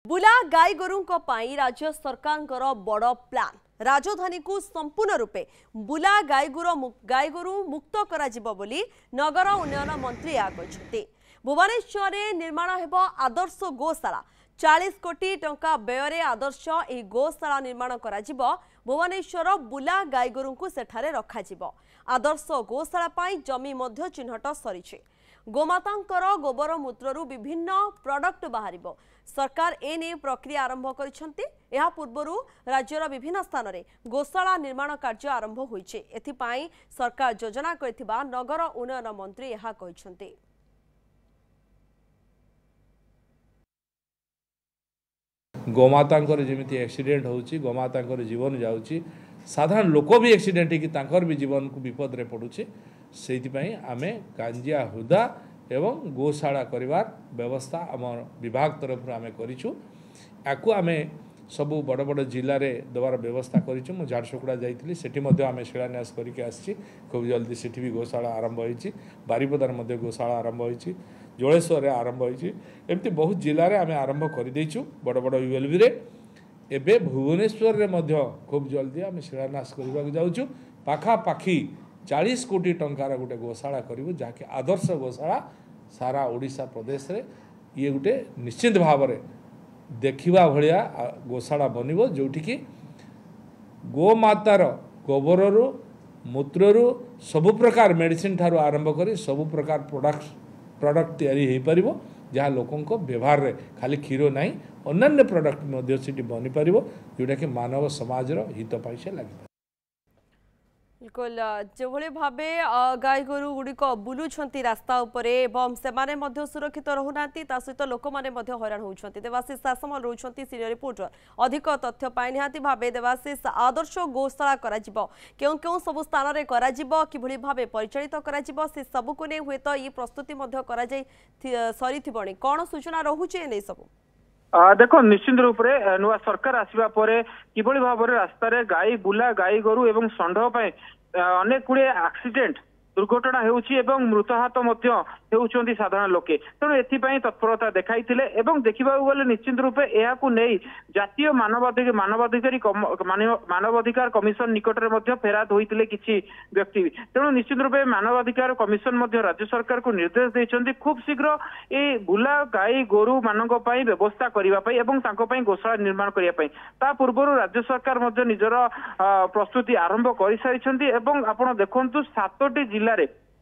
बुला गाई गोरु राज्य सरकार बड़ प्लान राजधानी को संपूर्ण रूपे बुला गाई गोरु मुक्त करा बोली नगर उन्नयन मंत्री भुवनेश्वर निर्माण हेब आदर्श गोशाला 40 कोटी टंका व्यय आदर्श यह गोशाला निर्माण करा भुवनेश्वर बुला गाई गोरु को सेठारे रखा आदर्श गोशाला जमी मध्य चिन्हट सरी गोमातांकर गोबर मूत्रु विभिन्न प्रोडक्ट बाहर सरकार एने प्रक्रिया आरंभ करिसेंती। एहा पूर्वरु राज्यर विभिन्न स्थान में गोशाला निर्माण कार्य आरंभ होइछे। एथिपाई सरकार योजना करिथिबा नगर उन्नयन मंत्री एहा कहिसेंती। गोमातांकर जेमिति एक्सीडेंट होउची गोमातांकर जीवन जाउची साधारण लोक भी एक्सीडेंट कि तांकर भी जीवन को विपद रे पड़ुची सेइथिपाई आमे कांजिया हुदा एवं गोशाला करिवार व्यवस्था आम विभाग तरफ आमे करिछु। याकू आमे सबु बड़ बड़ जिल्ला रे देवार व्यवस्था करिछु। मु झारसुगुड़ा जाइथिली सेठी मध्ये आमे शिलान्यास करिके आछि। खूब जल्दी सेठी भी गोशाला आरंभ होइछि। बारिपदार मध्ये गोशाला आरंभ होइछि। जोळेश्वर रे आरंभ होइछि। एमती बहुत जिल्ला रे आमे आरंभ करि दैछु बड़ बड़ यूएलबी रे। एबे भुवनेश्वर रे मध्ये खूब जल्दी आमे शिलान्यास करिबाक जाउछु। पाखा पाखी 40 कोटी टंकार गोटे गोशाला करूँ जहाँकि आदर्श गोशाला सारा ओडिशा प्रदेश रे ये गोटे निश्चित भाव में देखा भाया गोशाला बनब जोटि कि गोमातार गोबर मूत्रु सबु प्रकार मेडिसिन ठारू आरंभ कर सबु प्रकार प्रोडक्ट तैयारी पार जहाँ लोकों व्यवहार रे खाली क्षीर ना अन्य प्रोडक्ट बनी पार जोटा कि मानव समाज हित पाई से लगे। बिल्कुल जो भाव गाई गोरु गुड़िक बुलूंट रास्ता उपरे एवं सेमाने मध्य सुरक्षित रहूना सहित लोक मैंने हैरान होती। देवाशीष सासमल रोचंती सीनियर रिपोर्टर अधिक तथ्य पाई निहाती भावे देवाशीष आदर्श गोशाला क्यों क्यों सब स्थान में कि भाव परिचालित से सबको नहीं हुए तो ये प्रस्तुति सरी कौन सूचना रोचे नहीं सब देखो निश्चित रूप से नुआ सरकार आसवा कि भाव में रास्तार गाई बुला गाई गोरु एवं षंढ अनेक गुड़े एक्सीडेंट दुर्घटना होउछि एवं मृतहात होउछन्ति साधारण लोके तेणु एथिपाई तत्परता देखाई देखा गले निश्चित रूपे यहाकू नहीं जातीय मानवाधिकार कमिशन निकट में फेराद होते किसी व्यक्ति तेणु निश्चित रूपे मानवाधिकार कमिशन राज्य सरकार को निर्देश देइछन्ति खूब शीघ्र ये बुला गाई गोरु मानक व्यवस्था करने गोशाला निर्माण करने पूर्व राज्य सरकार निजर प्रस्तुति आरंभ कर सारी आपण देखु 7टी जिला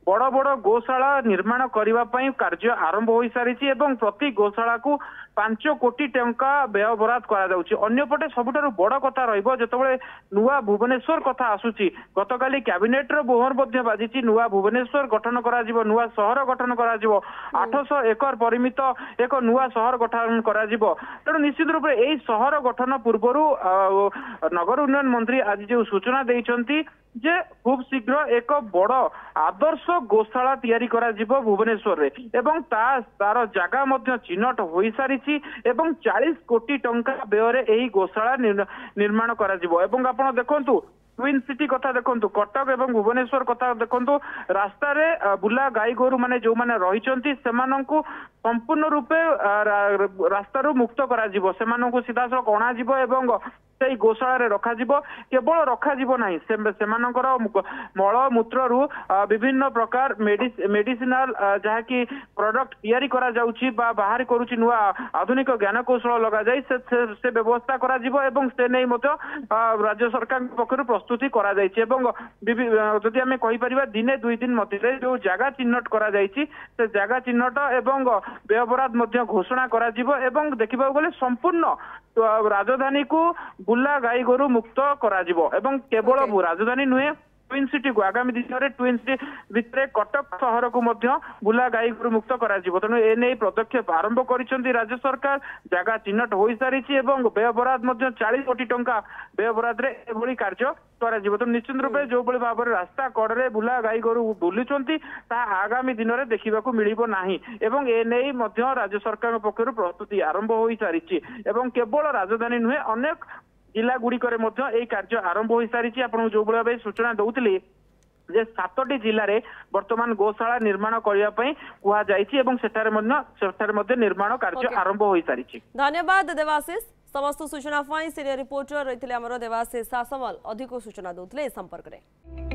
बड़ बड़ गोशाला निर्माण करने कार्य आरंभ हो सारी प्रति गोशाला को 5 कोटी टंका व्यय बराद करपटे सबुठ बड़ कथा रही नुआ भुवनेश्वर कथा आसूची गतकाली कैबिनेट बोहर बाजी नुआ भुवनेश्वर गठन करा नुआ सहर गठन करा 800 एकर परिमित एक नुआ सहर गठन करा तेणु निश्चित रूप से यही सहर गठन पूर्व नगर उन्नयन मंत्री आज जो सूचना देइछन्ति जे खूब शीघ्र एक बड़ आदर्श गोशाला तैयारी करा भुवनेश्वर रे एवं तार जगह मध्य चिन्हट हो सारी 40 कोटी टंका व्यय यही गोशाला निर्माण करा आपण देखंतु ट्विन सिटी कथा देखंतु कटक एवं भुवनेश्वर कथा देखंतु रास्ता रे बुला गाई गोरु माने जो माने रहिचंती सेमानंकु संपूर्ण रूपे रास्ता रू मुक्त करा सेमानंकु सीधा सड़क अणा एवं से गोशाला रे रखा केवल रखा नहीं सेमानंकर मल मूत्रु विभिन्न प्रकार मेडिसिनाल जहाँकि प्रोडक्ट तैयारी करा जाउची बा बाहर करूची नुआ आधुनिक ज्ञान कौशल लगा जाई से व्यवस्था करा एवं से नहीं मतो राज्य सरकार पक्षरु प्रस्तुति करा जायछि एवं जदि आमे कहि परिबा दिने 2 दिन मध्य जो जगह चिन्हट करा जायछि से जगह चिन्हट एवं व्यवहार मध्य घोषणा करा एवं देखिबा गले संपूर्ण राजधानी को बुला गाई गोरु मुक्त करा एवं केवल राजधानी नुहे ट्विन सिटी को आगामी दिन में ट्विन सिटी भितर कटक सहर को बुला गाई गोरु मुक्त करा तेणु एने पदक्षेप आरंभ कर राज्य सरकार जगह चिन्हट हो सारी व्यय बराद 40 कोटी टंका व्यय बराद एभली कार्य करा तो निश्चित रूप से जो भाव में रास्ता कड़े बुला गाई गोरु बुलुंट आगामी दिन में देखा मिल ना एवं एने राज्य सरकार पक्षर प्रस्तुति आरंभ हो सारी केवल राजधानी नुहे अनेक जिला गुड़िक कार्य आरंभ हो सारी जो भाव सूचना दौली जे 7टी जिले में वर्तमान गोशाला निर्माण करने कहुई निर्माण कार्य आरंभ हो सारी। धन्यवाद देवाशीष। समस्त सूचना सीनियर रिपोर्टर रही देवाशीष सासमल अधिक सूचना दूसरे संपर्क में।